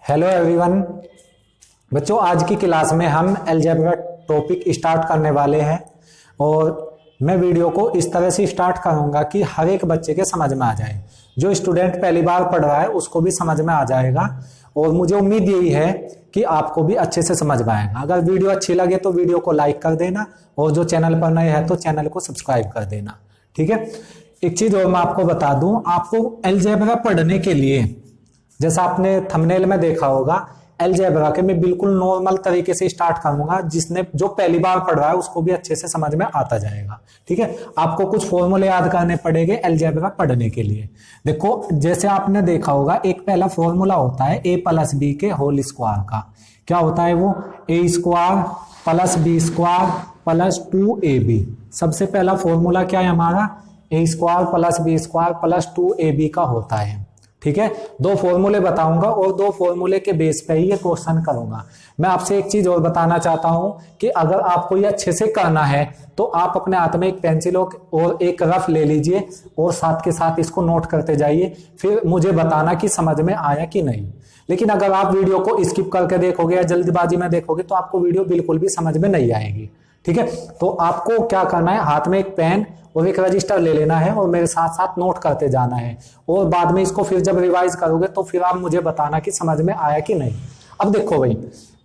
Hello everyone. बच्चों, आज की क्लास में हम अलजेब्रा टॉपिक स्टार्ट करने वाले हैं और मैं वीडियो को इस तरह से स्टार्ट करूंगा कि हर एक बच्चे के समझ में आ जाए। जो स्टूडेंट पहली बार पढ़ रहा है उसको भी समझ में आ जाएगा और मुझे उम्मीद यही है कि आपको भी अच्छे से समझ में आएगा। अगर वीडियो अच्छी लगे तो वीडियो को लाइक कर देना और जो चैनल पर नए हैं तो चैनल को सब्सक्राइब कर देना। ठीक है। एक चीज और मैं आपको बता दूं, आपको अलजेब्रा पढ़ने के लिए जैसा आपने थंबनेल में देखा होगा, अलजेब्रा के मैं बिल्कुल नॉर्मल तरीके से स्टार्ट करूंगा, जिसने जो पहली बार पढ़ रहा है उसको भी अच्छे से समझ में आता जाएगा। ठीक है। आपको कुछ फॉर्मूले याद करने पड़ेंगे अलजेब्रा पढ़ने के लिए। देखो, जैसे आपने देखा होगा, एक पहला फॉर्मूला होता है a प्लस बी के होल स्क्वायर का। क्या होता है वो? a square plus B square plus 2ab। सबसे पहला फॉर्मूला क्या है हमारा? a square plus B square plus 2ab का होता है। ठीक है। दो फॉर्मूले बताऊंगा और दो फॉर्मूले के बेस पे ही ये क्वेश्चन करूंगा। मैं आपसे एक चीज और बताना चाहता हूं कि अगर आपको ये अच्छे से करना है तो आप अपने हाथ में एक पेंसिल और एक रफ ले लीजिए और साथ के साथ इसको नोट करते जाइए, फिर मुझे बताना कि समझ में आया कि नहीं। लेकिन अगर आप वीडियो को स्किप करके देखोगे या जल्दबाजी में देखोगे तो आपको वीडियो बिल्कुल भी समझ में नहीं आएगी। ठीक है। तो आपको क्या करना है, हाथ में एक पेन और एक रजिस्टर ले लेना है और मेरे साथ साथ नोट करते जाना है और बाद में इसको फिर जब रिवाइज करोगे तो फिर आप मुझे बताना कि समझ में आया कि नहीं। अब देखो भाई,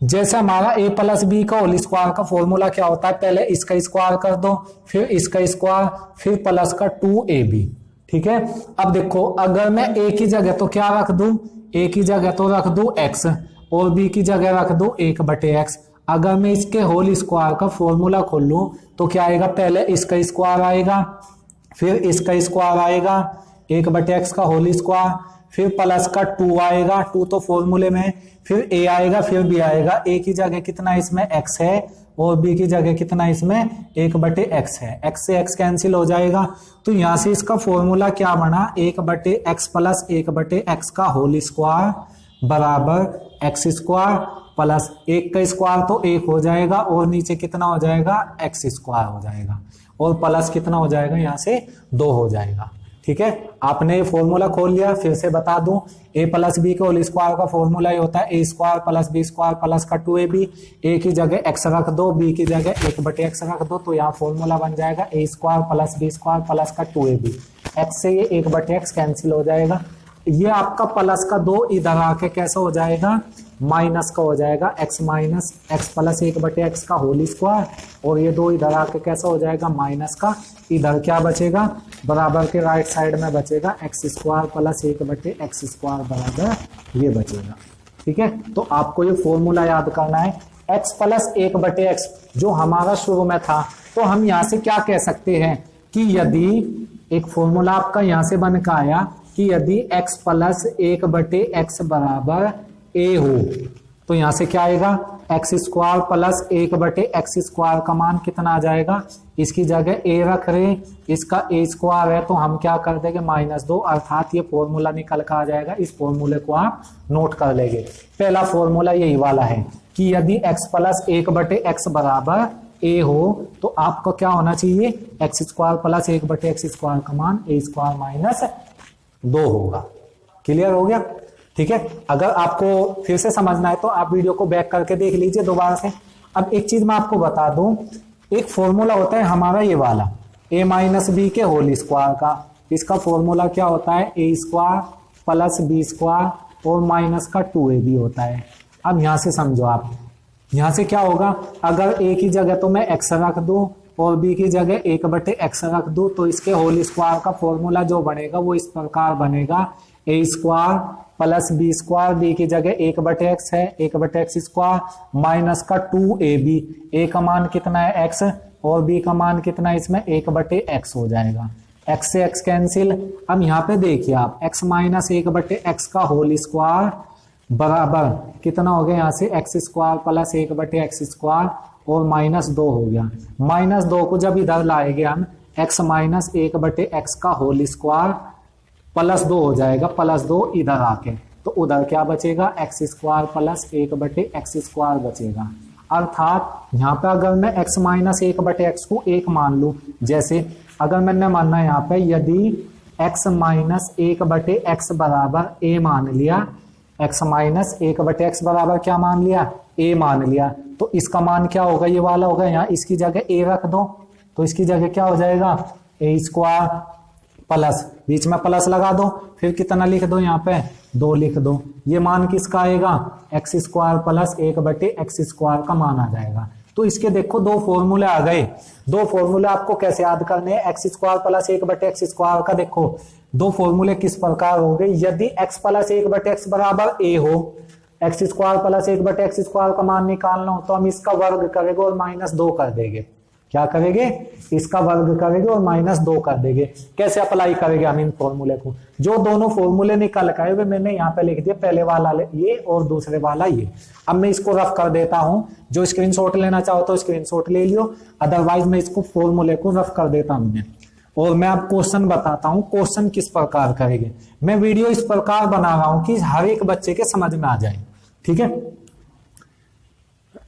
जैसे हमारा a प्लस बी का होल स्क्वायर का फॉर्मूला क्या होता है, पहले इसका स्क्वायर कर दो, फिर इसका स्क्वायर, फिर प्लस का 2ab। ठीक है। अब देखो, अगर मैं a की जगह तो क्या रख दूं, a की जगह तो रख दूं x और b की जगह रख दूं 1/x। अगर मैं इसके होल स्क्वायर का फॉर्मूला खोल लूं तो क्या आएगा, पहले इसका स्क्वायर आएगा, फिर इसका स्क्वायर आएगा 1/x का होल स्क्वायर, फिर प्लस का 2 आएगा, 2 तो फॉर्मूले में, फिर a आएगा, फिर b आएगा। a की जगह कितना इसमें x है और b की जगह कितना इसमें 1/x है। x से x कैंसिल हो जाएगा तो यहां से इसका फॉर्मूला क्या बना, 1/x प्लस 1/x का होल स्क्वायर बराबर x स्क्वायर प्लस 1 का स्क्वायर तो 1 हो जाएगा और नीचे कितना हो जाएगा, x स्क्वायर हो जाएगा और प्लस कितना हो जाएगा, यहाँ से 2 हो जाएगा। ठीक है। आपने ये फॉर्मूला खोल लिया। फिर से बता दूं, a प्लस बी के होल स्क्वायर का फॉर्मूला ये होता है a square plus B square plus का 2ab। a की जगह x रख दो, b की जगह 1/x रख दो तो यहाँ फॉर्मूला बन जाएगा a square plus B square plus का 2ab। x से ये 1/x कैंसिल हो जाएगा। ये आपका प्लस का 2 इधर आके कैसा हो जाएगा, माइनस का हो जाएगा, x minus x plus 1/x का होल स्क्वायर और ये 2 इधर आके कैसा हो जाएगा, माइनस का। इधर क्या बचेगा, बराबर के राइट साइड में बचेगा x square plus 1/x square बराबर ये बचेगा। ठीक है। तो आपको ये फॉर्मूला याद करना है, x प्लस 1/x जो हमारा शुरू में था। तो हम यहाँ से क्या कह सकते हैं कि यदि एक फॉर्मूला आपका यहाँ से बन के आया कि यदि x प्लस 1/x बराबर a हो तो यहां से क्या आएगा, x square plus 1/x square का मान कितना आ जाएगा, इसकी जगह a रख रहे, इसका a स्क्वायर है तो हम क्या कर देंगे, -2, अर्थात ये फॉर्मूला निकल कर आ जाएगा। इस फॉर्मूले को आप नोट कर लेंगे। पहला फॉर्मूला यही वाला है कि यदि x प्लस 1/x बराबर a हो तो आपको क्या होना चाहिए, x square plus 1/x square का मान a स्क्वायर माइनस 2 होगा। क्लियर हो गया? ठीक है। अगर आपको फिर से समझना है तो आप वीडियो को बैक करके देख लीजिए दोबारा से। अब एक चीज मैं आपको बता दूं, एक फॉर्मूला होता है हमारा ये वाला a माइनस बी के होल स्क्वायर का। इसका फॉर्मूला क्या होता है, a square plus B square और माइनस का 2ab होता है। अब यहां से समझो आप, यहां से क्या होगा, अगर a की जगह तो मैं x रख दूं और b की जगह 1/x रख दूं तो इसके होल स्क्वायर का फॉर्मूला जो बनेगा वो इस प्रकार बनेगा, a square plus B square, B की जगह 1/x है 1/x स्क्वायर माइनस का 2ab। a का मान कितना है x और b का मान कितना है इसमें 1/x हो जाएगा। x से x कैंसिल। अब यहाँ पे देखिए आप, x माइनस 1/x का होल स्क्वायर बराबर कितना हो गया, यहाँ से x square plus 1/x square और -2 हो गया। -2 को जब इधर लाएंगे हम, x माइनस 1/x का होल स्क्वायर +2 हो जाएगा, +2 इधर आके तो उधर क्या बचेगा, x square plus 1/x square बचेगा। अर्थात यहाँ पे अगर मैं x माइनस 1/x को 1 मान लूं, जैसे अगर मैंने मानना यहाँ पे यदि x माइनस 1/x बराबर a मान लिया x माइनस 1/x बराबर क्या मान लिया, a मान लिया। तो इसका मान क्या होगा, ये वाला होगा, यहाँ इसकी जगह a रख दो, तो इसकी जगह क्या हो जाएगा a स्क्वायर प्लस, बीच में प्लस लगा दो, फिर कितना लिख दो यहाँ पे 2 लिख दो। ये मान किसका आएगा, x square plus 1/x square का मान आ जाएगा। तो इसके देखो 2 फॉर्मूले आ गए। 2 फॉर्मूले आपको कैसे याद करने हैं, x square plus 1/x square का देखो 2 फॉर्मूले किस प्रकार हो गए। यदि x प्लस 1/x बराबर a हो, x square plus 1/x square का मान निकालना हो, तो हम इसका वर्ग करेंगे और -2 कर देंगे। क्या करेंगे, इसका वर्ग करेंगे और -2 कर देंगे। कैसे अप्लाई करेंगे हम इन फॉर्मूले को, जो दोनों फॉर्मूले निकल कर वे मैंने यहाँ पे लिख दिया, पहले वाला ये और दूसरे वाला ये। अब मैं इसको रफ कर देता हूं, जो स्क्रीनशॉट लेना चाहो तो स्क्रीनशॉट ले लियो, अदरवाइज मैं इसको फॉर्मूले को रफ कर देता हूं और मैं अब क्वेश्चन बताता हूं क्वेश्चन किस प्रकार करेंगे। मैं वीडियो इस प्रकार बना रहा हूं कि हर एक बच्चे के समझ में आ जाए, ठीक है।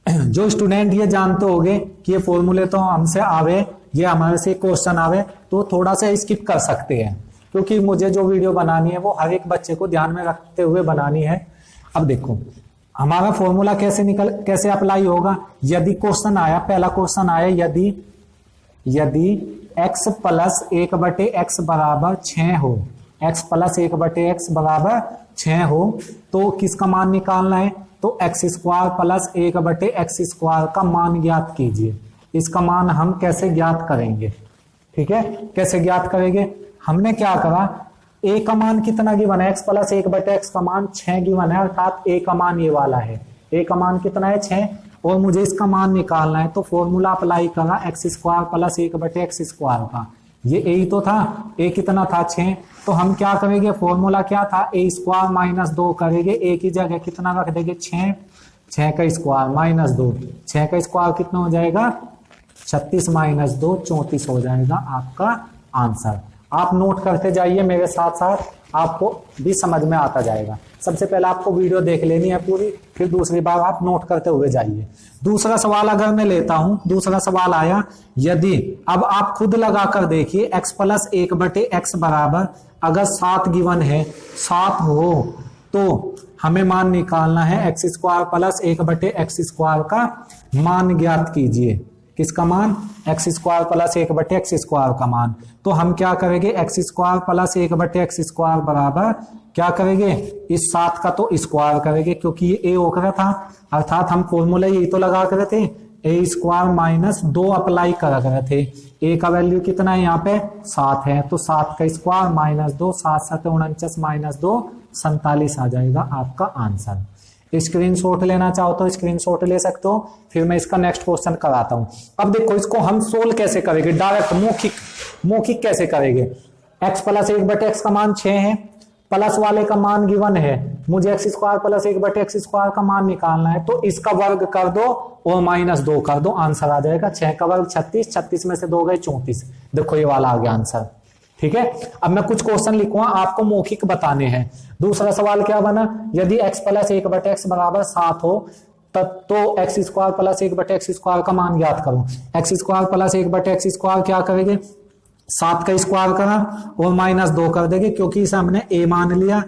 जो स्टूडेंट ये जानते होंगे कि ये फॉर्मूले तो हमसे आवे, ये हमारे से क्वेश्चन आवे, तो थोड़ा सा स्किप कर सकते हैं, क्योंकि मुझे जो वीडियो बनानी है वो हर एक बच्चे को ध्यान में रखते हुए बनानी है। अब देखो हमारा फॉर्मूला कैसे अप्लाई होगा। यदि क्वेश्चन आया, पहला क्वेश्चन आया, यदि x प्लस 1/x बराबर 6 हो, x प्लस 1/x बराबर 6 हो, तो किसका मान निकालना है, तो x square plus 1/x square का मान ज्ञात कीजिए। इसका मान हम कैसे ज्ञात करेंगे, ठीक है, कैसे ज्ञात करेंगे। हमने क्या करा, a का मान कितना गिवन है, x प्लस 1/x का मान 6 गिवन है, अर्थात a का मान ये वाला है, a का मान कितना है 6, और मुझे इसका मान निकालना है। तो फॉर्मूला अप्लाई करा x square plus 1/x square का, ये a ही तो था, a कितना था 6, तो हम क्या करेंगे, फॉर्मूला क्या था, a स्क्वायर -2 करेंगे, a की जगह कितना रख देंगे 6, 6 का स्क्वायर -2, 6 का स्क्वायर कितना हो जाएगा 36 -2 34 हो जाएगा आपका आंसर। आप नोट करते जाइए मेरे साथ साथ, आपको भी समझ में आता जाएगा। सबसे पहले आपको वीडियो देख लेनी है पूरी, फिर दूसरी बार आप नोट करते हुए जाइए। दूसरा सवाल अगर मैं लेता हूं, दूसरा सवाल आया, यदि, अब आप खुद लगा कर देखिए, x प्लस 1/x बराबर अगर 7 गिवन है, 7 हो, तो हमें मान निकालना है x square plus 1/x square का मान ज्ञात कीजिए। किसका मान, x square plus 1/x square का मान। तो हम क्या करेंगे, x square plus 1/x square बराबर क्या करेंगे, इस 7 का तो स्क्वायर करेंगे, क्योंकि ये a होकर था, अर्थात हम फॉर्मूला यही तो लगा कर थे, a स्क्वायर -2 अप्लाई कर रहे थे। a का वैल्यू कितना है यहाँ पे 7 है, तो 7 का स्क्वायर -2, 7 7 49 -2 47 आ जाएगा आपका आंसर। स्क्रीनशॉट लेना चाहो तो स्क्रीनशॉट ले सकते हो, फिर मैं इसका नेक्स्ट क्वेश्चन कराता हूं। अब देखो इसको हम सोल्व कैसे करेंगे, डायरेक्ट मौखिक कैसे करेंगे। x प्लस 1/x का मान 6 है, प्लस वाले का मान गिवन है, मुझे x square plus 1/x square का मान निकालना है, तो इसका वर्ग कर दो और -2 कर दो, आंसर आ जाएगा 6 का वर्ग 36, 36 में से 2 गए 34। देखो ये वाला आ गया आंसर, ठीक है। अब मैं कुछ क्वेश्चन लिखूंगा, आपको मौखिक बताने हैं। दूसरा सवाल क्या बना, यदि x प्लस 1/x बराबर 7 हो, तब तो x square plus 1/x square का मान ज्ञात करो। x square plus 1/x square क्या करेंगे, 7 का स्क्वायर करा और -2 कर देंगे, क्योंकि इसे हमने a मान लिया।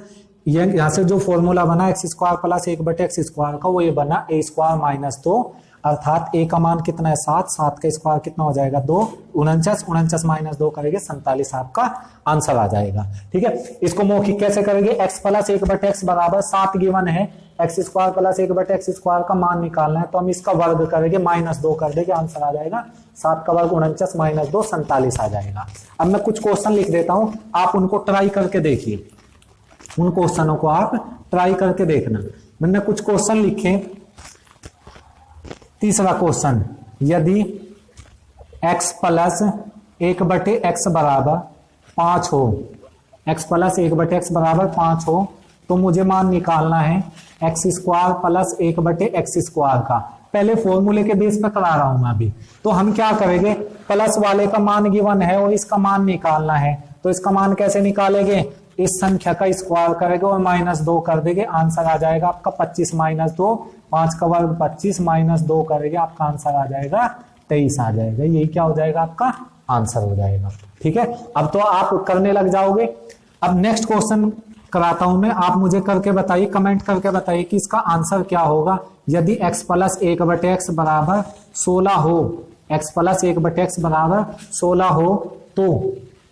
यहाँ से जो फॉर्मूला बना x square plus 1/x square का, वो ये बना a स्क्वायर -2, अर्थात a का मान कितना है 7, 7 का स्क्वायर कितना हो जाएगा 2, 49, 49 -2 करेंगे 47 आपका आंसर आ जाएगा, ठीक है। इसको मौखिक कैसे करेंगे, x प्लस 1/x बराबर 7 गिवन है, x square plus 1/x square का मान निकालना है, तो हम इसका वर्ग करेंगे -2 कर देंगे, आंसर आ जाएगा 7 का वर्ग 49 -2 47 आ जाएगा। अब मैं कुछ क्वेश्चन लिख देता हूं, आप उनको ट्राई करके देखिए, उन क्वेश्चनों को आप ट्राई करके देखना। मैंने कुछ क्वेश्चन लिखे। तीसरा क्वेश्चन, यदि x प्लस 1/x बराबर 5 हो, x प्लस 1/x बराबर 5 हो, तो मुझे मान निकालना है x square plus 1/x square का। पहले फॉर्मूले के बेस पर करा रहा हूं मैं अभी। तो हम क्या करेंगे, प्लस वाले का मान गिवन है और इसका मान निकालना है, तो इसका मान कैसे निकालेंगे, इस संख्या का स्क्वायर करेंगे और -2 कर देंगे, आंसर आ जाएगा आपका 25 -2, 5 का वर्ग 25 -2 करेंगे, आपका आंसर आ जाएगा 23 आ जाएगा। यही क्या हो जाएगा, आपका आंसर हो जाएगा, ठीक है। अब तो आप करने लग जाओगे। अब नेक्स्ट क्वेश्चन कराता हूं मैं, आप मुझे करके बताइए, कमेंट करके बताइए कि इसका आंसर क्या होगा। यदि x प्लस 1/x बराबर 16 हो, x प्लस 1/x बराबर 16 हो तो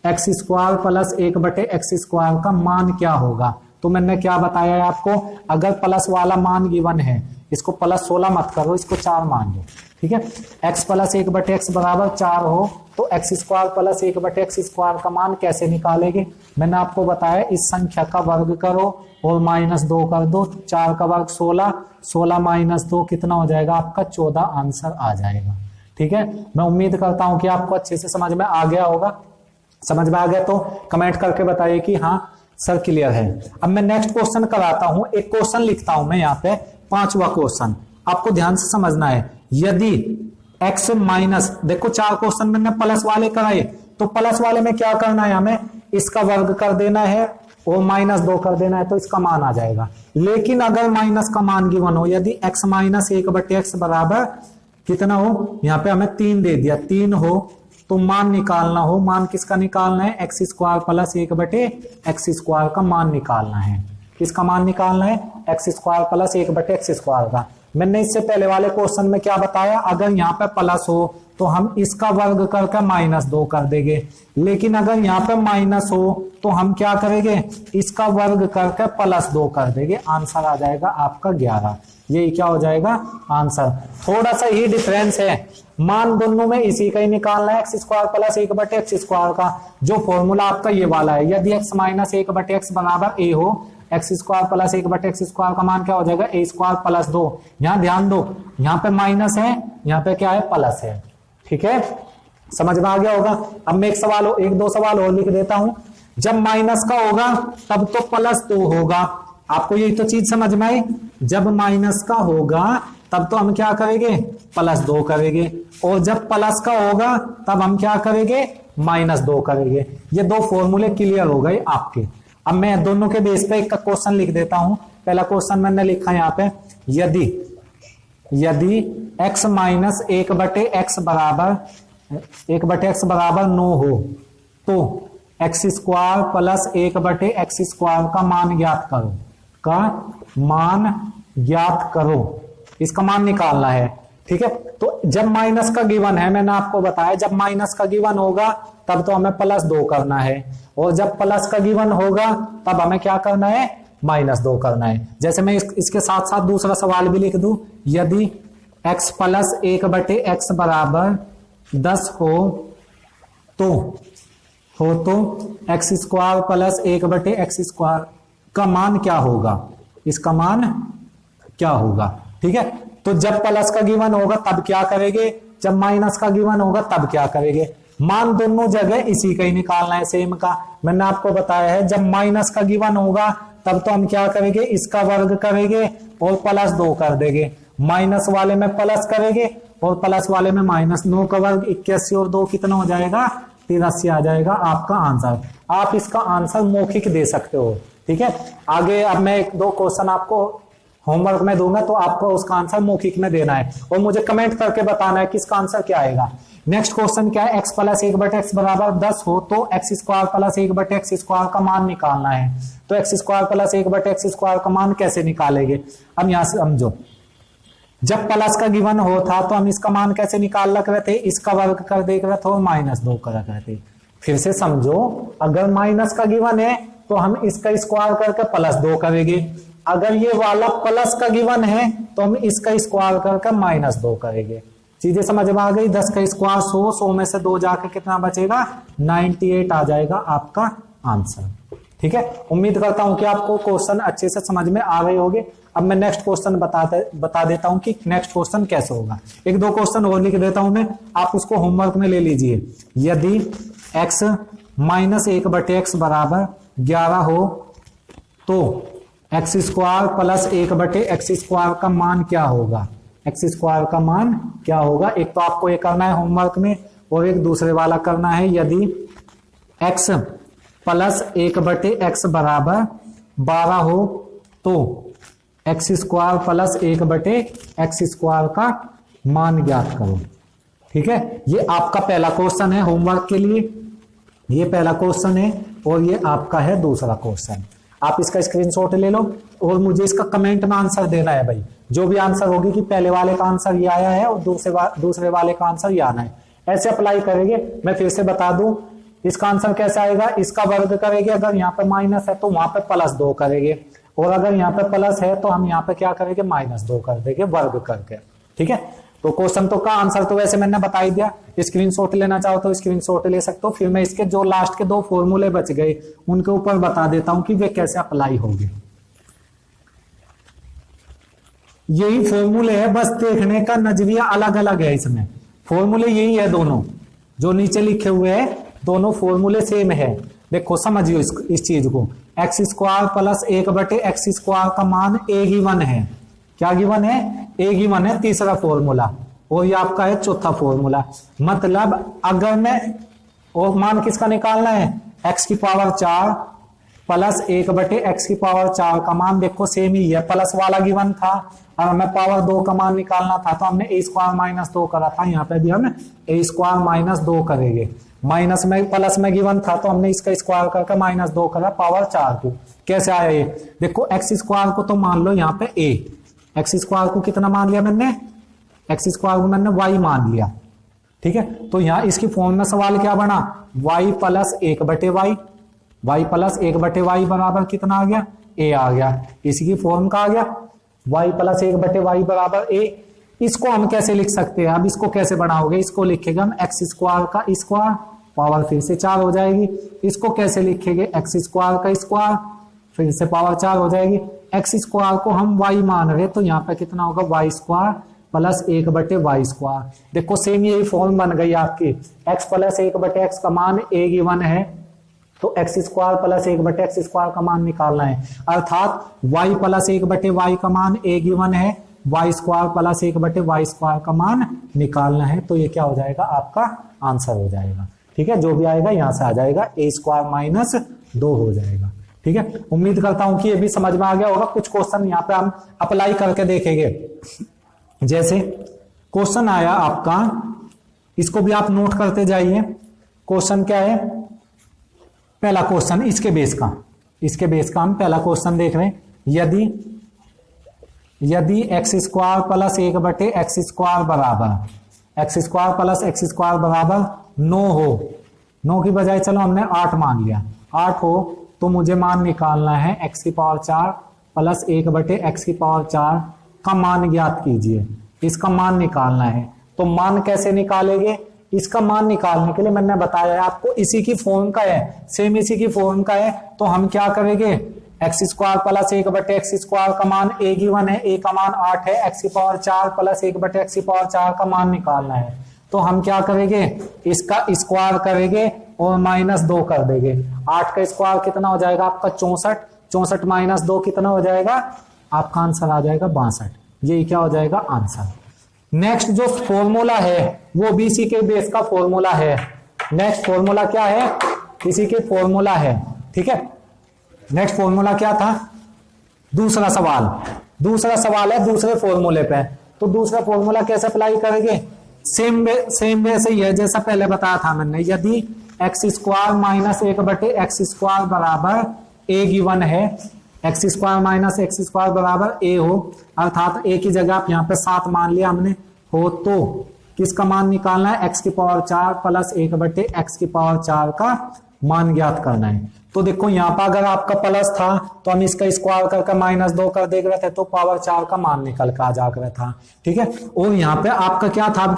x square plus 1/x square का मान क्या होगा। तो मैंने क्या बताया है आपको, अगर प्लस वाला मान गिवन है, इसको प्लस 16 मत करो, इसको 4 मान लो, ठीक है। x प्लस 1/x बराबर 4 हो तो x square plus 1/x square का मान कैसे निकालेंगे। मैंने आपको बताया इस संख्या का वर्ग करो और -2 कर दो, 4 का वर्ग 16, 16 - 2 कितना हो जाएगा आपका 14 आंसर आ जाएगा, ठीक है। मैं उम्मीद करता हूं कि आपको अच्छे से समझ में आ गया होगा। समझ में आ गया तो कमेंट करके बताइए कि हाँ सर क्लियर है। अब मैं नेक्स्ट क्वेश्चन कराता हूं, एक क्वेश्चन लिखता हूं मैं यहाँ पे, 5वां क्वेश्चन, आपको ध्यान से समझना है। यदि x माइनस, देखो 4 क्वेश्चन मैंने प्लस वाले कराए, तो प्लस वाले में क्या करना है, हमें इसका वर्ग कर देना है और -2 कर देना है तो इसका मान आ जाएगा। लेकिन अगर माइनस का मान गिवन हो, यदि x माइनस 1/x बराबर कितना हो, यहाँ पे हमें 3 दे दिया, 3 हो तो मान निकालना हो, मान किसका निकालना है, x square plus 1/x square का मान निकालना है। किसका मान निकालना है, x square plus 1/x square का। मैंने इससे पहले वाले क्वेश्चन में क्या बताया, अगर यहाँ पे प्लस हो तो हम इसका वर्ग करके -2 कर देंगे, लेकिन अगर यहाँ पे माइनस हो तो हम क्या करेंगे, इसका वर्ग करके +2 कर देंगे, आंसर आ जाएगा आपका 11। यही क्या हो जाएगा आंसर। थोड़ा सा ही डिफरेंस है, मान दोनों में इसी का ही निकालना है, x square plus 1/x square का। जो फॉर्मूला आपका ये वाला है, यदि x माइनस 1/x बराबर a हो, x square plus 1/x square का मान क्या हो जाएगा, a स्क्वायर प्लस 2। यहाँ ध्यान दो, यहाँ पे माइनस है, यहाँ पे क्या है प्लस है, ठीक है, समझ में आ गया होगा। अब मैं एक दो सवाल और लिख देता हूं। जब माइनस का होगा तब तो +2 होगा, आपको यही तो चीज समझ में आई। जब माइनस का होगा तब तो हम क्या करेंगे, +2 करेंगे, और जब प्लस का होगा तब हम क्या करेंगे, -2 करेंगे। ये 2 फॉर्मूले क्लियर हो गए आपके। अब मैं दोनों के बेस पे एक क्वेश्चन लिख देता हूं। पहला क्वेश्चन मैंने लिखा यहाँ पे, यदि x माइनस 1/x बराबर 9 हो तो x square plus 1/x square का मान ज्ञात करो, इसका मान निकालना है, ठीक है। तो जब माइनस का गिवन है, मैंने आपको बताया जब माइनस का गिवन होगा तब तो हमें +2 करना है, और जब प्लस का गिवन होगा तब हमें क्या करना है, -2 करना है। जैसे मैं इसके साथ साथ दूसरा सवाल भी लिख दूं, यदि x प्लस 1/x बराबर 10 हो तो x square plus 1/x square का मान क्या होगा, इसका मान क्या होगा, ठीक है। तो जब प्लस का गिवन होगा तब क्या करेंगे, जब माइनस का गिवन होगा तब क्या करेंगे। मान दोनों जगह इसी का ही निकालना है, सेम का। मैंने आपको बताया है जब माइनस का गिवन होगा तब तो हम क्या करेंगे, इसका वर्ग करेंगे और +2 कर देंगे। माइनस वाले में प्लस करेंगे और प्लस वाले में माइनस। 9 का वर्ग 81 और 2 कितना हो जाएगा, 83 आ जाएगा आपका आंसर। आप इसका आंसर मौखिक दे सकते हो, ठीक है। आगे अब मैं 1-2 क्वेश्चन आपको होमवर्क में दूंगा तो आपको उसका आंसर मौखिक में देना है और मुझे कमेंट करके बताना है कि इसका आंसर क्या आएगा। नेक्स्ट क्वेश्चन क्या है, x प्लस 1/x बराबर 10 हो तो x square plus 1/x square का मान निकालना है। तो x square plus 1/x square का मान कैसे निकालेंगे, अब यहां से समझो। जब प्लस का गिवन हो था तो हम इसका मान कैसे निकाल रहे थे, इसका वर्ग कर दे रहे थे और -2 कर रहे थे। फिर से समझो, अगर माइनस का गिवन है तो हम इसका स्क्वायर करके +2 करेंगे। अगर ये वाला प्लस का गिवन है तो हम इसका स्क्वायर करके -2 करेंगे। चीजें समझ में आ गई। 10 का स्क्वायर 100, 100 में से 2 जाकर कितना बचेगा, 98 आ जाएगा आपका आंसर, ठीक है। उम्मीद करता हूं कि आपको क्वेश्चन अच्छे से समझ में आ गए होंगे। अब मैं नेक्स्ट क्वेश्चन बता देता हूं कि नेक्स्ट क्वेश्चन कैसे होगा। 1-2 क्वेश्चन और लिख देता हूं मैं, आप उसको होमवर्क में ले लीजिए। यदि x माइनस 1/x बराबर 11 हो तो x square plus 1/x square का मान क्या होगा, x स्क्वायर का मान क्या होगा। एक तो आपको ये करना है होमवर्क में और एक दूसरे वाला करना है। यदि x प्लस 1/x बराबर 12 हो तो x square plus 1/x square का मान ज्ञात करो, ठीक है। ये आपका पहला क्वेश्चन है होमवर्क के लिए, ये पहला क्वेश्चन है और ये आपका है दूसरा क्वेश्चन। आप इसका स्क्रीनशॉट ले लो और मुझे इसका कमेंट में आंसर देना है भाई। जो भी आंसर होगी कि पहले वाले का आंसर ये आया है और दूसरे वाले का आंसर ये आना है, ऐसे अप्लाई करेंगे। मैं फिर से बता दूं इसका आंसर कैसे आएगा, इसका वर्ग करेंगे, अगर यहाँ पे माइनस है तो वहां पे +2 करेंगे, और अगर यहाँ पे प्लस है तो हम यहाँ पे क्या करेंगे, -2 कर देंगे वर्ग करके। ठीक है, तो क्वेश्चन तो का आंसर तो वैसे मैंने बता ही दिया। स्क्रीनशॉट लेना चाहो तो स्क्रीनशॉट ले सकते हो। फिर मैं इसके जो लास्ट के 2 फॉर्मूले बच गए उनके ऊपर बता देता हूं कि वे कैसे अप्लाई होंगे। यही फॉर्मूले है, बस देखने का नजरिया अलग अलग है। इसमें फॉर्मूले यही है, दोनों जो नीचे लिखे हुए हैं दोनों फॉर्मूले सेम है। देखो समझियो इस चीज को, x² + 1/x² का मान a गिवन है। क्या गिवन है, a गिवन है, तीसरा फॉर्मूला, और ये आपका है चौथा फॉर्मूला। मतलब अगर मैं, और मान किसका निकालना है, x⁴ + 1/x⁴ का मान देखो सेम ही है, प्लस वाला गिवन था। और हमें पावर 2 का मान निकालना था तो हमने a² - 2 करा था, यहाँ पे भी हम a² - 2 करेंगे। माइनस में प्लस में गिवन था तो हमने इसका स्क्वायर करके -2 करा पावर 4 को। कैसे आया ये, देखो x² को तो मान लो यहाँ पे a, x² को कितना मान लिया मैंने, x² को मैंने y मान लिया। ठीक है, तो यहाँ इसकी फॉर्म में सवाल क्या बना, y + 1/y, y + 1/y बराबर कितना आ गया, a आ गया। इसी की फॉर्म का आ गया y + 1/y बराबर a। इसको हम कैसे लिख सकते हैं, अब इसको कैसे बनाओगे, इसको लिखेगा हम x² का स्क्वायर, पावर फिर से 4 हो जाएगी। इसको कैसे लिखेंगे, x² का स्क्वायर, फिर से पावर 4 हो जाएगी। x² को हम y मान रहे तो यहाँ पे कितना होगा, y² + 1/y²। देखो सेम यही फॉर्म बन गई आपकी, x + 1/x का मान a गिवन है तो x² + 1/x² का मान निकालना है। अर्थात y + 1/y का मान a गिवन है, y² + 1/y² का मान निकालना है। तो ये क्या हो जाएगा, आपका आंसर हो जाएगा। ठीक है, जो भी आएगा यहां से आ जाएगा, a² - 2 हो जाएगा। ठीक है, उम्मीद करता हूं कि ये भी समझ में आ गया होगा। कुछ क्वेश्चन यहाँ पे हम अप्लाई करके देखेंगे। जैसे क्वेश्चन आया आपका, इसको भी आप नोट करते जाइए। क्वेश्चन क्या है, पहला क्वेश्चन इसके बेस का हम पहला क्वेश्चन देख रहे हैं। यदि x² + 1/x² बराबर x² + x² बराबर 9 हो, 9 की बजाय चलो हमने 8 मान लिया, 8 हो तो मुझे मान निकालना है x⁴ + 1/x⁴ का मान ज्ञात कीजिए। इसका मान निकालना है, तो मान कैसे निकालेंगे, इसका मान निकालने के लिए मैंने बताया आपको इसी की फॉर्म का है, सेम इसी की फॉर्म का है। तो हम क्या करेंगे, x² + 1/x² का मान a गिवन है, a का मान 8 है, x⁴ + 1/x⁴ का मान निकालना है। तो हम क्या करेंगे, इसका स्क्वायर करेंगे और -2 कर देंगे। 8 का स्क्वायर कितना हो जाएगा आपका 64, 64 - 2 कितना हो जाएगा, आपका आंसर आ जाएगा 62। यही क्या हो जाएगा, आंसर। नेक्स्ट जो फॉर्मूला है वो भी इसी के बेस का फॉर्मूला है। नेक्स्ट फॉर्मूला क्या है, इसी के फॉर्मूला है। ठीक है, नेक्स्ट फॉर्मूला क्या था, दूसरा सवाल है दूसरे फॉर्मूले पे। तो दूसरा फॉर्मूला कैसे अप्लाई करेंगे, सेम वैसे ही है जैसा पहले बताया था मैंने। यदि x² - 1/x² बराबर a गिवन है, x² - x² बराबर a हो, अर्थात a की जगह आप यहाँ पे 7 मान लिया हमने, हो तो किसका मान निकालना है, x⁴ + 1/x⁴ का मान ज्ञात करना है। तो देखो यहाँ पर अगर आपका प्लस था तो हम इसका स्क्वायर करके -2 कर दे रहे थे तो पावर 4 का मान निकल कर आ जा रहा था। ठीक है, और यहाँ पे आपका क्या था, अब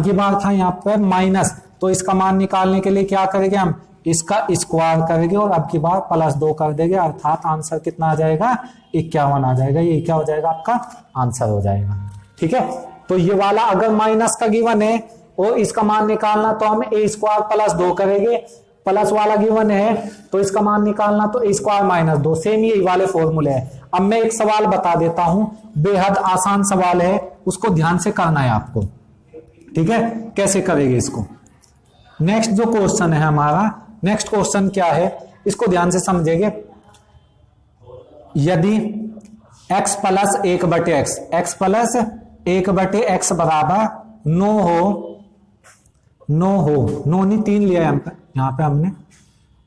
की बार था यहाँ पे माइनस, तो इसका मान निकालने के लिए क्या करेंगे, हम इसका स्क्वायर करेंगे और अब की बार +2 कर देंगे। अर्थात आंसर कितना आ जाएगा, 51 आ जाएगा। ये क्या हो जाएगा, आपका आंसर हो जाएगा। ठीक है, तो ये वाला अगर माइनस का गिवन है और इसका मान निकालना तो हम a² + 2 करेंगे, प्लस वाला गिवन है तो इसका मान निकालना तो a² - 2, सेम यही वाले फॉर्मूले है। अब मैं एक सवाल बता देता हूं, बेहद आसान सवाल है, उसको ध्यान से करना है आपको। ठीक है, कैसे करेंगे इसको। नेक्स्ट जो क्वेश्चन है हमारा, नेक्स्ट क्वेश्चन क्या है, इसको ध्यान से समझेंगे। यदि x + 1/x बराबर 9 हो, 9 नहीं 3 लिया है यहाँ पे हमने,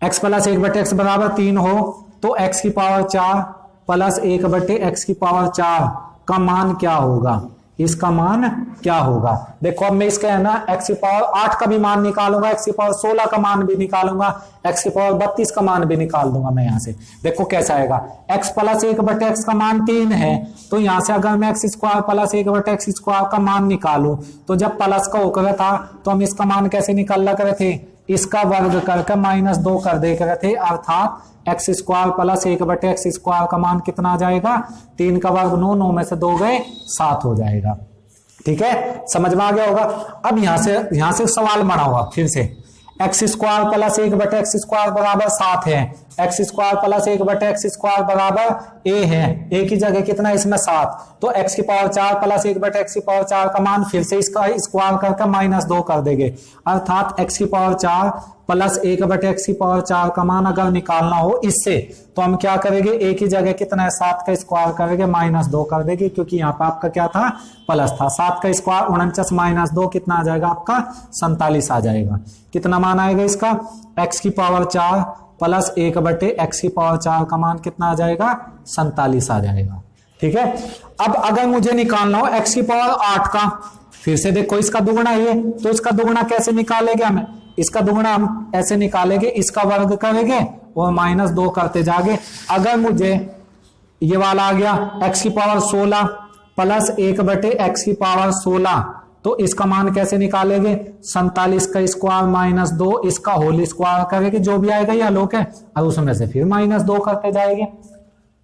x + 1/x बराबर 3 हो तो x की पावर 4 प्लस 1/x की पावर 4 का मान क्या होगा, इसका मान क्या होगा। देखो अब मैं इसका है ना x की पावर 8 का भी मान निकालूंगा, x की पावर 16 का मान भी निकालूंगा, x की पावर 32 का मान भी निकाल दूंगा मैं यहां से। देखो कैसा आएगा, x प्लस 1/x का मान 3 है, तो यहां से अगर मैं x square plus 1/x square का मान निकालूं, तो जब प्लस का होकर था तो हम इसका मान कैसे निकाला करे थे, इसका वर्ग करके -2 कर दे करे थे, अर्थात x square plus 1/x square का मान कितना आ जाएगा, 3 का वर्ग 9, 9 में से 2 गए 7 हो जाएगा। ठीक है, समझ में आ गया होगा। अब यहां से सवाल बना हुआ फिर से, x square plus 1/x square बराबर 7 है, x square plus 1/x square बराबर a है, a की जगह कितना इसमें 7, तो x की पावर 4 प्लस 1/x की पावर 4 का मान फिर से इसका स्क्वायर करके -2 कर देंगे, अर्थात x की पावर 4 प्लस 1/x की पावर 4 का मान अगर निकालना हो इससे, तो हम क्या करेंगे, a की जगह कितना है 7 का स्क्वायर करेंगे -2 कर देंगे, क्योंकि यहाँ पे आपका क्या था, प्लस था। 7 का स्क्वायर 49 -2 कितना आ जाएगा आपका, 47 आ जाएगा। कितना मान आएगा इसका, x की पावर 4 प्लस 1/x की पावर 4 का मान कितना आ जाएगा, 47 आ जाएगा। ठीक है, अब अगर मुझे निकालना हो x की पावर 8 का, फिर से देखो इसका दुगुना है, तो इसका दुगुना कैसे निकालेंगे हम, इसका दुगुना हम ऐसे निकालेंगे, इसका वर्ग करेंगे और -2 करते जाएंगे। अगर मुझे ये वाला आ गया x की पावर 16 प्लस 1/x की पावर 16, तो इसका मान कैसे निकालेंगे, 47 का स्क्वायर -2, इसका होल स्क्वायर करेंगे, जो भी आएगा या लोग है, और उसमें से फिर -2 करते जाएंगे।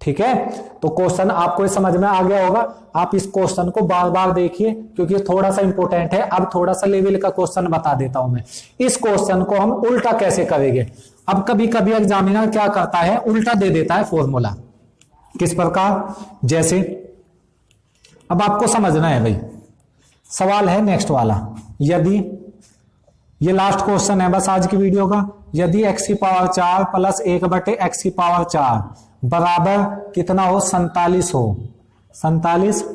ठीक है, तो क्वेश्चन आपको समझ में आ गया होगा। आप इस क्वेश्चन को बार बार देखिए, क्योंकि थोड़ा सा इंपॉर्टेंट है। अब थोड़ा सा लेवल का क्वेश्चन बता देता हूं मैं, इस क्वेश्चन को हम उल्टा कैसे करेंगे। अब कभी कभी एग्जामिनर क्या करता है, उल्टा दे देता है फॉर्मूला। किस प्रकार, जैसे अब आपको समझना है भाई, सवाल है नेक्स्ट वाला, यदि ये लास्ट क्वेश्चन है बस आज की वीडियो का, यदि x की पावर 4 प्लस 1/x की पावर 4 बराबर कितना हो, 47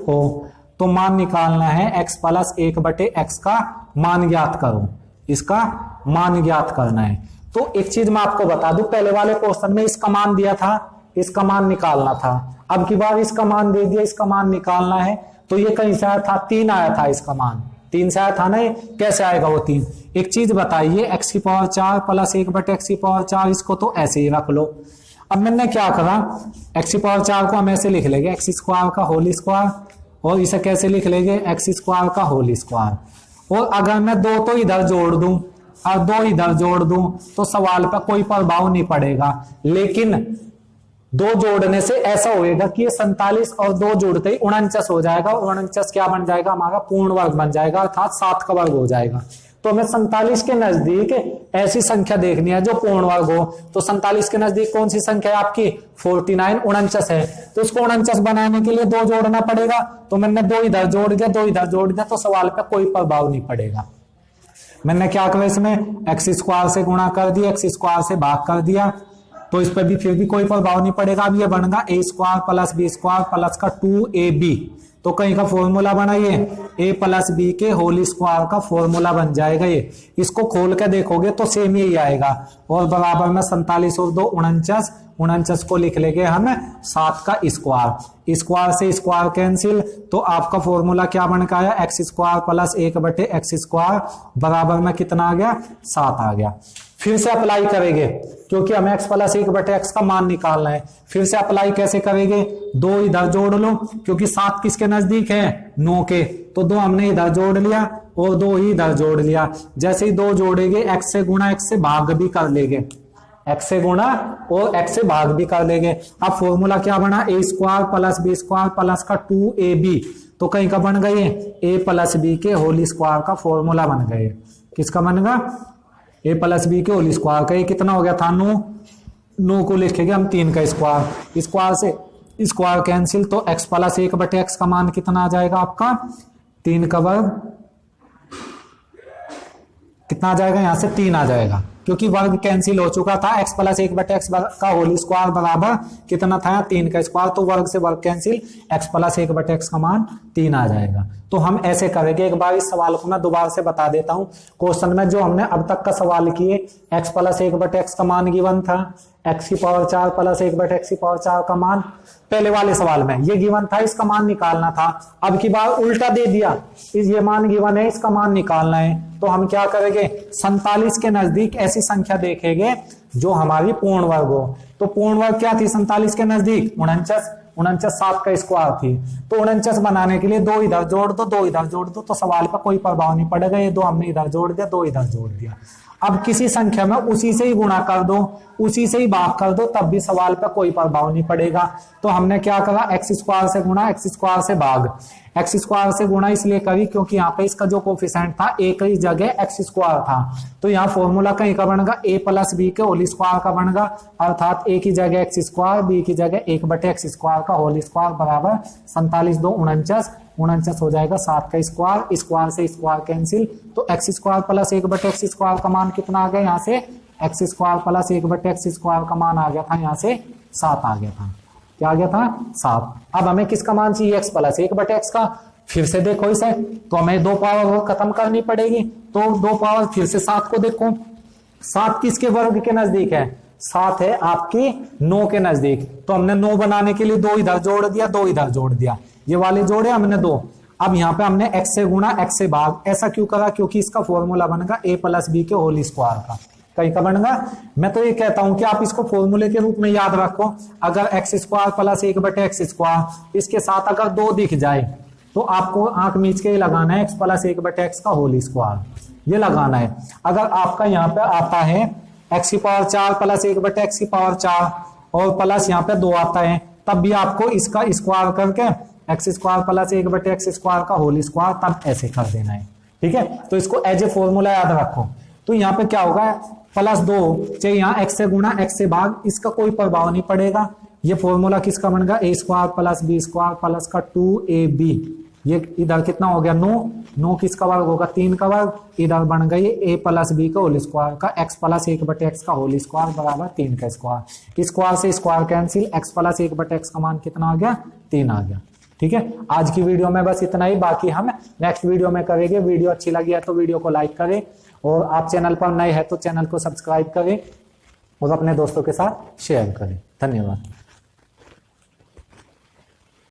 हो, तो मान निकालना है x प्लस 1/x का मान ज्ञात करो, इसका मान ज्ञात करना है। तो एक चीज मैं आपको बता दूं, पहले वाले क्वेश्चन में इसका मान दिया था, इसका मान निकालना था, अब की बार इसका मान दे दिया, इसका मान निकालना है। तो ये कहीं से आया था, 3 आया था, इसका मान 3 से आया था ना, कैसे आएगा वो 3। एक चीज बताइए, x की पावर 4 प्लस 1/x की पावर 4, इसको तो ऐसे ही रख लो। अब मैंने क्या करा, x की पावर 4 को हम ऐसे लिख लेंगे, x स्क्वायर का होल स्क्वायर, और इसे कैसे लिख लेंगे, x स्क्वायर का होल स्क्वायर। और अगर मैं 2 तो इधर जोड़ दूं और 2 इधर जोड़ दूं, तो सवाल पर कोई प्रभाव नहीं पड़ेगा, लेकिन 2 जोड़ने से ऐसा होएगा कि ये 47 और 2 जोड़ते ही 49 हो जाएगा, और 49 क्या बन जाएगा, हमारा पूर्ण वर्ग बन जाएगा, अर्थात 7 का वर्ग हो जाएगा। तो हमें 47 के नजदीक ऐसी संख्या देखनी है जो पूर्ण वर्ग हो। तो 47 के नजदीक कौन सी संख्या है आपकी, 49, 49 है। तो इसको 49 बनाने के लिए 2 जोड़ना पड़ेगा, तो मैंने 2 इधर जोड़ दिया, 2 इधर जोड़ दिया, तो सवाल पे कोई प्रभाव नहीं पड़ेगा। मैंने क्या करा, इसमें x स्क्वायर से गुणा कर दिया, x स्क्वायर से भाग कर दिया, तो इस पर भी फिर भी कोई प्रभाव नहीं पड़ेगा। अब ये बनेगा a square plus b square plus का 2ab, तो कहीं का फॉर्मूला बना ये a प्लस b के होल स्क्वायर का फॉर्मूला बन जाएगा ये। इसको खोल के देखोगे तो सेम यही आएगा, और बराबर में 47 और 2 49, 49 को लिख लेंगे हम 7 का स्क्वायर, स्क्वायर से स्क्वायर कैंसिल, तो आपका फॉर्मूला क्या बन के आया, x square plus 1/x square बराबर में कितना आ गया, 7 आ गया। फिर से अप्लाई करेंगे, क्योंकि हमें x प्लस 1/x का मान निकालना है। फिर से अप्लाई कैसे करेंगे, 2 इधर जोड़ लो, क्योंकि 7 किसके नजदीक है, 9 के, तो 2 हमने इधर जोड़ लिया और 2 ही इधर जोड़ लिया। जैसे ही 2 जोड़ेंगे, x से गुणा x से भाग भी कर लेंगे, x से गुणा और x से भाग भी कर लेंगे। अब फॉर्मूला क्या बना, a square plus b square plus का 2ab, तो कहीं का बन गए, a प्लस b के होल स्क्वायर का फॉर्मूला बन गए। किसका बनेगा, a प्लस b के होल स्क्वायर का। ये कितना हो गया था, 9 को लिखेंगे हम 3 का स्क्वायर, स्क्वायर से स्क्वायर कैंसिल, तो x प्लस 1/x का मान कितना आ जाएगा आपका, 3 का वर्ग कितना आ जाएगा, यहां से 3 आ जाएगा, क्योंकि वर्ग कैंसिल हो चुका था। x प्लस 1/x का होल स्क्वायर बराबर कितना था, 3 का स्क्वायर, तो वर्ग से वर्ग कैंसिल, x प्लस 1/x का मान 3 आ जाएगा। तो हम ऐसे करेंगे। एक बार इस सवाल को मैं दोबारा से बता देता हूं। क्वेश्चन में जो हमने अब तक का सवाल किए, x प्लस 1/x का मान गिवन था, एक्स की पावर 4 प्लस 1/x की पावर 4 का मान। पहले वाले सवाल में ये गिवन था, इसका मान निकालना था। अब की बार उल्टा दे दिया, ये मान गिवन है, इसका मान निकालना है। तो हम क्या करेंगे, 47 के नजदीक ऐसी संख्या देखेंगे जो हमारी पूर्ण वर्ग हो। तो पूर्ण वर्ग क्या थी 47 के नजदीक? 49। 49 7 का स्क्वायर थी। तो 49 बनाने के लिए 2 इधर जोड़ दो, 2 इधर जोड़ दो, तो सवाल पर कोई प्रभाव नहीं पड़ेगा। ये 2 हमने इधर जोड़ दिया, 2 इधर जोड़ दिया। अब किसी संख्या में उसी से ही गुणा कर दो, उसी से ही भाग कर दो, तब भी सवाल पर कोई प्रभाव नहीं पड़ेगा। तो हमने क्या करा, एक्स स्क्वायर से गुणा, एक्स स्क्वायर से भाग। एक्स स्क्वायर से गुणा इसलिए करी क्योंकि यहाँ पे इसका जो कोफिशिएंट था ए की जगह एक्स स्क्वायर था। तो यहाँ फॉर्मूला कहीं का बनेगा, ए प्लस बी के होल स्क्वायर का बनेगा, अर्थात ए की जगह एक्स स्क्वायर, बी की जगह 1/x स्क्वायर का होल स्क्वायर बराबर 47 2 49। 49 हो जाएगा 7 का स्क्वायर, स्क्वायर से स्क्वायर कैंसिल। तो x square plus 1/x square का मान कितना आ गया, यहाँ से x square plus 1/x square का मान आ गया था, यहाँ से 7 आ गया था। क्या आ गया था? 7। अब हमें किसका मान चाहिए, x प्लस 1/x का। फिर से देखो इसे, तो हमें 2 पावर और खत्म करनी पड़ेगी। तो 2 पावर फिर से 7 को देखो, 7 किसके वर्ग के नजदीक है? 7 है आपकी 9 के नजदीक। तो हमने 9 बनाने के लिए 2 इधर जोड़ दिया, 2 इधर जोड़ दिया, ये वाले जोड़े हमने 2। अब यहाँ पे हमने x से गुणा, x से भाग। ऐसा क्यों करा? क्योंकि इसका फॉर्मूला बनेगा a प्लस बी के होल स्क्वायर का। कहीं का बनेगा? मैं तो ये कहता हूं कि आप इसको फॉर्मूले के रूप में याद रखो। अगर x square plus 1/x square, इसके साथ अगर 2 दिख जाए तो आपको आंख मीच के लगाना है x प्लस 1/x का होल स्क्वायर, ये लगाना है। अगर आपका यहाँ पे आता है x की पावर 4 प्लस 1/x की पावर 4 और प्लस यहाँ पे 2 आता है, तब भी आपको इसका स्क्वायर करके x square plus 1/x square का होल स्क्वायर तब ऐसे कर देना है। ठीक है, तो इसको एज ए फॉर्मूला याद रखो। तो यहाँ पे क्या होगा, +2 चाहे यहाँ x से गुणा, x से भाग, इसका कोई प्रभाव नहीं पड़ेगा। ये फॉर्मूला किसका बनेगा, a square plus B square plus का 2ab। ये इधर कितना हो गया 9, 9 किसका वर्ग होगा 3 का वर्ग, इधर बन गई a प्लस बी का होल स्क्वायर का x प्लस 1/x का होल स्क्वायर बराबर 3 का स्क्वायर। स्क्वायर से square cancel, x plus 1/x का मान कितना आ गया 3 आ गया। ठीक है, आज की वीडियो में बस इतना ही, बाकी हम नेक्स्ट वीडियो में करेंगे। वीडियो अच्छी लगी है तो वीडियो को लाइक करें, और आप चैनल पर नए हैं तो चैनल को सब्सक्राइब करें और अपने दोस्तों के साथ शेयर करें। धन्यवाद।